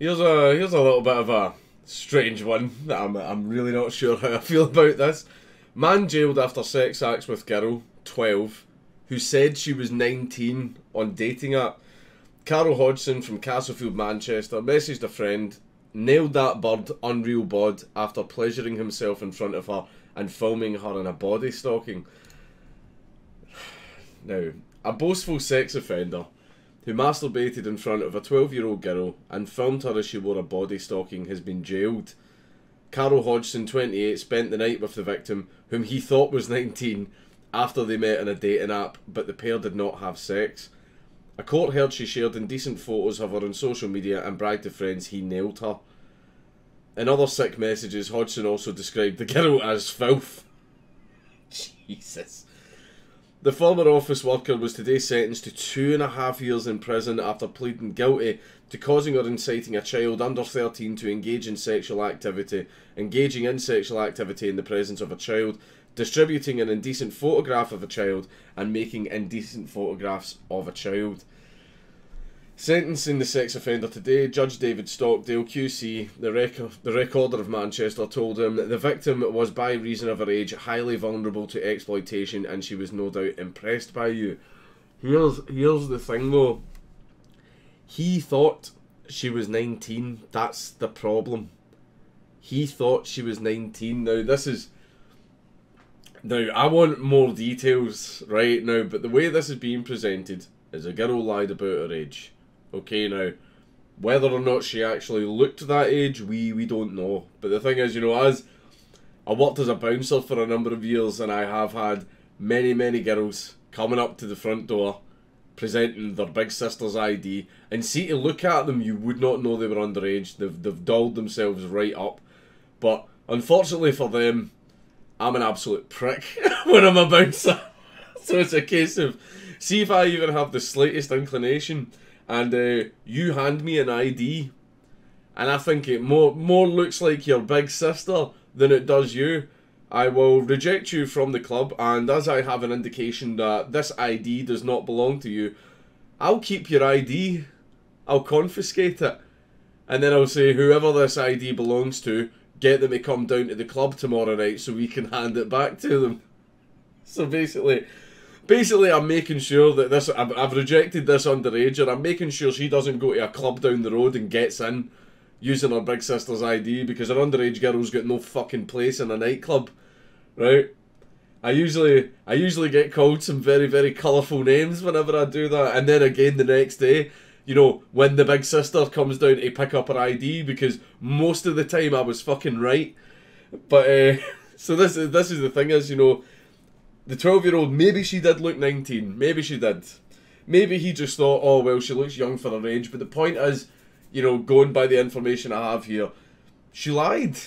Here's a little bit of a strange one that I'm really not sure how I feel about this. Man jailed after sex acts with girl, 12, who said she was 19 on dating app. Carol Hodgson from Castlefield, Manchester, messaged a friend, nailed that bird, unreal bod, after pleasuring himself in front of her and filming her in a body stocking. Now, a boastful sex offender who masturbated in front of a 12-year-old girl and filmed her as she wore a body stocking has been jailed. Carol Hodgson, 28, spent the night with the victim, whom he thought was 19, after they met on a dating app, but the pair did not have sex. A court heard she shared indecent photos of her on social media and bragged to friends he nailed her. In other sick messages, Hodgson also described the girl as filth. Jesus. The former office worker was today sentenced to 2.5 years in prison after pleading guilty to causing or inciting a child under 13 to engage in sexual activity, engaging in sexual activity in the presence of a child, distributing an indecent photograph of a child, and making indecent photographs of a child. Sentencing the sex offender today, Judge David Stockdale, QC, the Recorder of Manchester, told him that the victim was, by reason of her age, highly vulnerable to exploitation, and she was no doubt impressed by you. Here's the thing though. He thought she was 19. That's the problem. He thought she was 19. Now, I want more details right now, but the way this is being presented is a girl lied about her age. Okay, now, whether or not she actually looked that age, we don't know. But the thing is, you know, as I worked as a bouncer for a number of years, and I have had many girls coming up to the front door, presenting their big sister's ID, and see, to look at them, you would not know they were underage. They've dolled themselves right up. But unfortunately for them, I'm an absolute prick when I'm a bouncer. So it's a case of, see if I even have the slightest inclination, and you hand me an ID, and I think it more looks like your big sister than it does you, I will reject you from the club, and as I have an indication that this ID does not belong to you, I'll keep your ID, I'll confiscate it, and then I'll say, whoever this ID belongs to, get them to come down to the club tomorrow night so we can hand it back to them. So basically I'm making sure that this, I've rejected this underager. I'm making sure she doesn't go to a club down the road and gets in using her big sister's ID, because an underage girl's got no fucking place in a nightclub, right? I usually get called some very colourful names whenever I do that, and then again the next day, you know, when the big sister comes down to pick up her ID, because most of the time I was fucking right. But so this is the thing is, you know, the 12-year-old, maybe she did look 19. Maybe she did. Maybe he just thought, oh, well, she looks young for her age. But the point is, you know, going by the information I have here, she lied.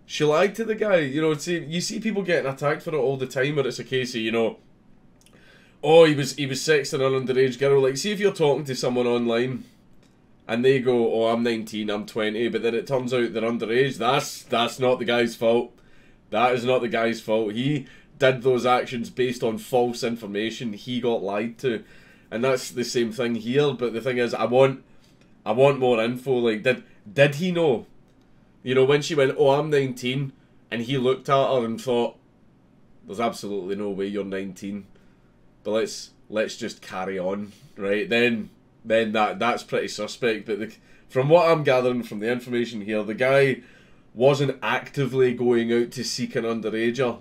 She lied to the guy. You know, you see people getting attacked for it all the time, where it's a case of, you know, oh, he was sexting an underage girl. Like, see if you're talking to someone online and they go, oh, I'm 19, I'm 20, but then it turns out they're underage. That's not the guy's fault. That is not the guy's fault. He did those actions based on false information. He got lied to, and that's the same thing here. But the thing is, I want more info. Like, did he know? You know, when she went, oh, I'm 19, and he looked at her and thought, there's absolutely no way you're 19. But let's just carry on, right? Then that's pretty suspect. But from what I'm gathering from the information here, the guy wasn't actively going out to seek an underager.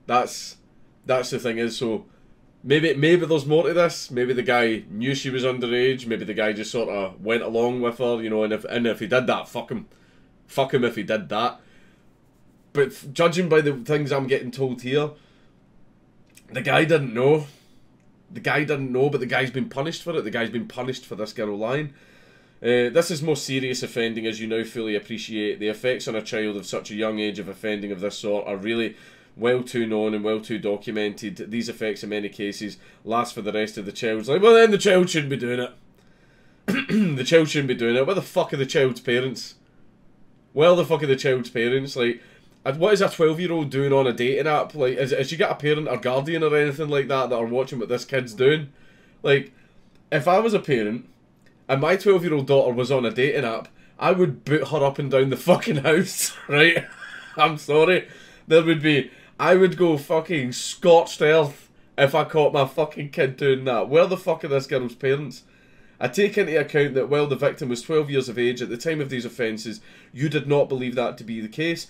That's the thing is, so maybe there's more to this. Maybe the guy knew she was underage. Maybe the guy just sort of went along with her, you know. And if he did that, fuck him if he did that. But judging by the things I'm getting told here, the guy didn't know. The guy didn't know, but the guy's been punished for it. The guy's been punished for this girl lying. This is more serious offending, as you now fully appreciate. The effects on a child of such a young age of offending of this sort are really well too known and well too documented. These effects in many cases last for the rest of the child's life. Well, then the child shouldn't be doing it. The child shouldn't be doing it. Where the fuck are the child's parents? Where the fuck are the child's parents? Like, what is a 12-year-old doing on a dating app? Like, has she got a parent or guardian or anything like that are watching what this kid's doing? Like, if I was a parent and my 12-year-old daughter was on a dating app, I would boot her up and down the fucking house, right? I'm sorry. There would be... I would go fucking scorched earth if I caught my fucking kid doing that. Where the fuck are this girl's parents? I take into account that while the victim was 12 years of age at the time of these offences, you did not believe that to be the case.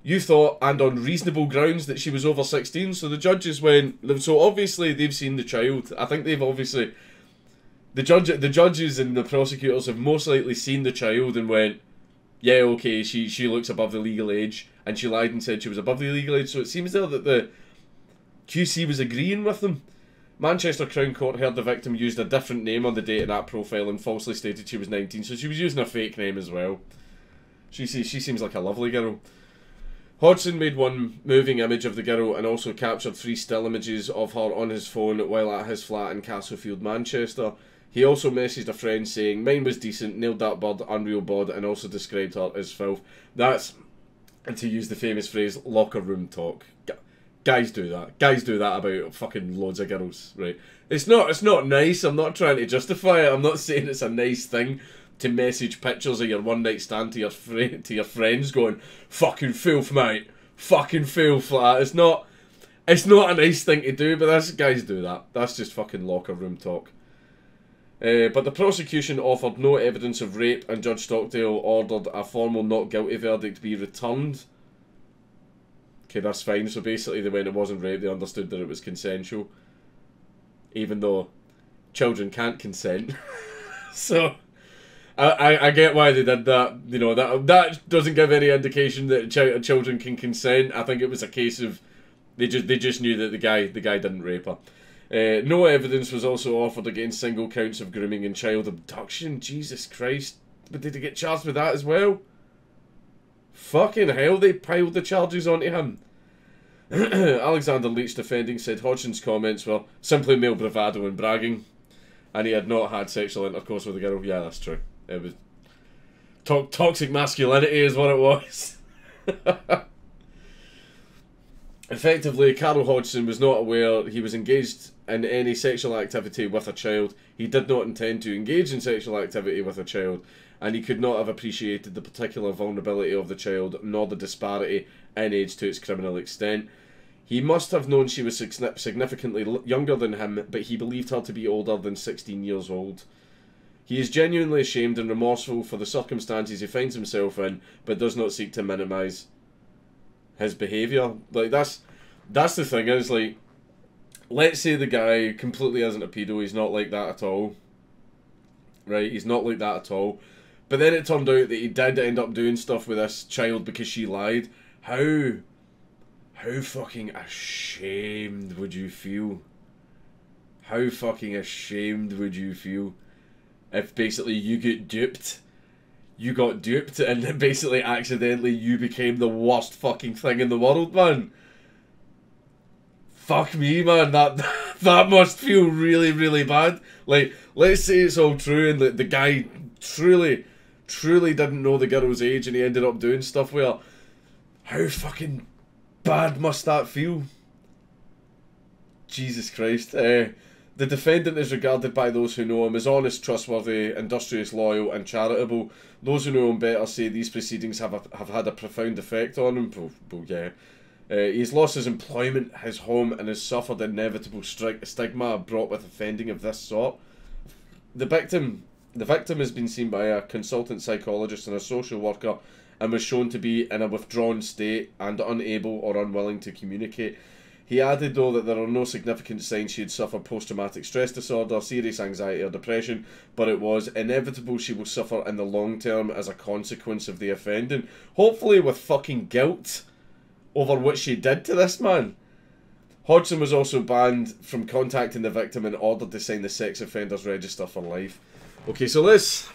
You thought, and on reasonable grounds, that she was over 16, so the judges went... So obviously they've seen the child. I think they've obviously... The judges and the prosecutors have most likely seen the child and went, yeah, okay, she looks above the legal age, and she lied and said she was above the legal age, so it seems there that the QC was agreeing with them. Manchester Crown Court heard the victim used a different name on the dating app profile and falsely stated she was 19, so she was using a fake name as well. She seems like a lovely girl. Hodgson made one moving image of the girl and also captured 3 still images of her on his phone while at his flat in Castlefield, Manchester. He also messaged a friend saying, "Mine was decent, nailed that bird, unreal bod," and also described her as filth. That's, and to use the famous phrase, locker room talk. Guys do that. Guys do that about fucking loads of girls, right? It's not nice. I'm not trying to justify it. I'm not saying it's a nice thing to message pictures of your one-night stand to your friends going, "Fucking filth, mate. Fucking filth." Like that. It's not a nice thing to do, but guys do that. That's just fucking locker room talk. But the prosecution offered no evidence of rape, and Judge Stockdale ordered a formal not guilty verdict be returned. Okay, that's fine. So basically they went, it wasn't rape, they understood that it was consensual. Even though children can't consent. So, I get why they did that. You know, that doesn't give any indication that children can consent. I think it was a case of, they just knew that the guy didn't rape her. No evidence was also offered against single counts of grooming and child abduction. Jesus Christ. But did he get charged with that as well? Fucking hell, they piled the charges onto him. Alexander Leach, defending, said Hodgson's comments were simply male bravado and bragging, and he had not had sexual intercourse with the girl. Yeah, that's true. It was... toxic masculinity is what it was. Effectively, Carol Hodgson was not aware he was engaged in any sexual activity with a child. He did not intend to engage in sexual activity with a child, and he could not have appreciated the particular vulnerability of the child, nor the disparity in age to its criminal extent. He must have known she was significantly younger than him, but he believed her to be older than 16 years old. He is genuinely ashamed and remorseful for the circumstances he finds himself in, but does not seek to minimise his behaviour. Like, that's the thing, is, like, let's say the guy completely isn't a pedo, he's not like that at all. Right, he's not like that at all. But then it turned out that he did end up doing stuff with this child because she lied. How fucking ashamed would you feel? How fucking ashamed would you feel if basically you get duped? You got duped and then basically accidentally you became the worst fucking thing in the world, man. Fuck me, man. That must feel really, really bad. Like, let's say it's all true and the guy truly didn't know the girl's age and he ended up doing stuff with her. How fucking bad must that feel? Jesus Christ. The defendant is regarded by those who know him as honest, trustworthy, industrious, loyal and charitable. Those who know him better say these proceedings have had a profound effect on him. Well, yeah. He's lost his employment, his home, and has suffered inevitable stigma brought with offending of this sort. The victim has been seen by a consultant psychologist and a social worker and was shown to be in a withdrawn state and unable or unwilling to communicate. He added, though, that there are no significant signs she had suffered post-traumatic stress disorder, serious anxiety or depression, but it was inevitable she will suffer in the long term as a consequence of the offending. Hopefully with fucking guilt over what she did to this man. Hodgson was also banned from contacting the victim and ordered to sign the sex offenders register for life. Okay, so let's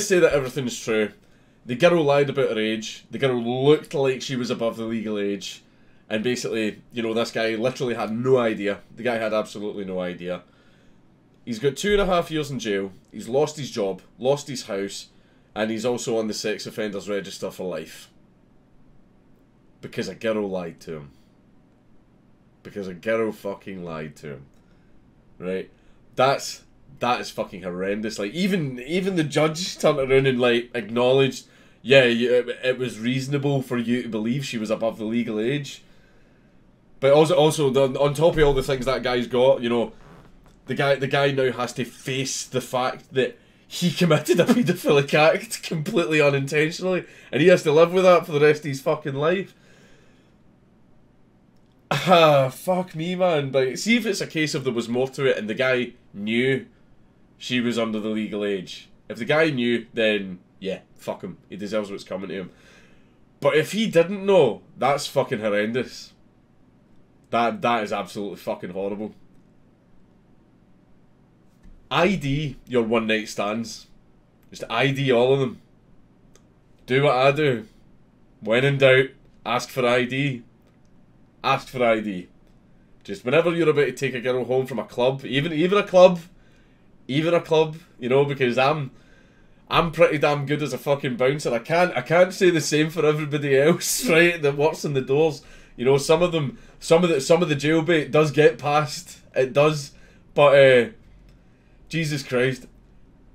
say that everything's true. The girl lied about her age. The girl looked like she was above the legal age. And basically, you know, this guy literally had no idea. The guy had absolutely no idea. He's got 2.5 years in jail. He's lost his job, lost his house, and he's also on the sex offenders register for life. Because a girl lied to him. Because a girl fucking lied to him. Right? That's That is fucking horrendous. Like, even the judge turned around and, like, acknowledged, yeah, it was reasonable for you to believe she was above the legal age. But also on top of all the things that guy's got, you know, the guy now has to face the fact that he committed a paedophilic act completely unintentionally, and he has to live with that for the rest of his fucking life. Ah, fuck me, man. Like, see if it's a case of there was more to it and the guy knew she was under the legal age. If the guy knew, then yeah, fuck him. He deserves what's coming to him. But if he didn't know, that's fucking horrendous. That is absolutely fucking horrible. ID your one night stands. Just ID all of them. Do what I do. When in doubt, ask for ID. Ask for ID. Just whenever you're about to take a girl home from a club, even a club, you know, because I'm pretty damn good as a fucking bouncer. I can't say the same for everybody else, right? That works in the doors. You know, some of the jailbait does get past. It does, but Jesus Christ,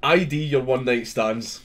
ID your one night stands.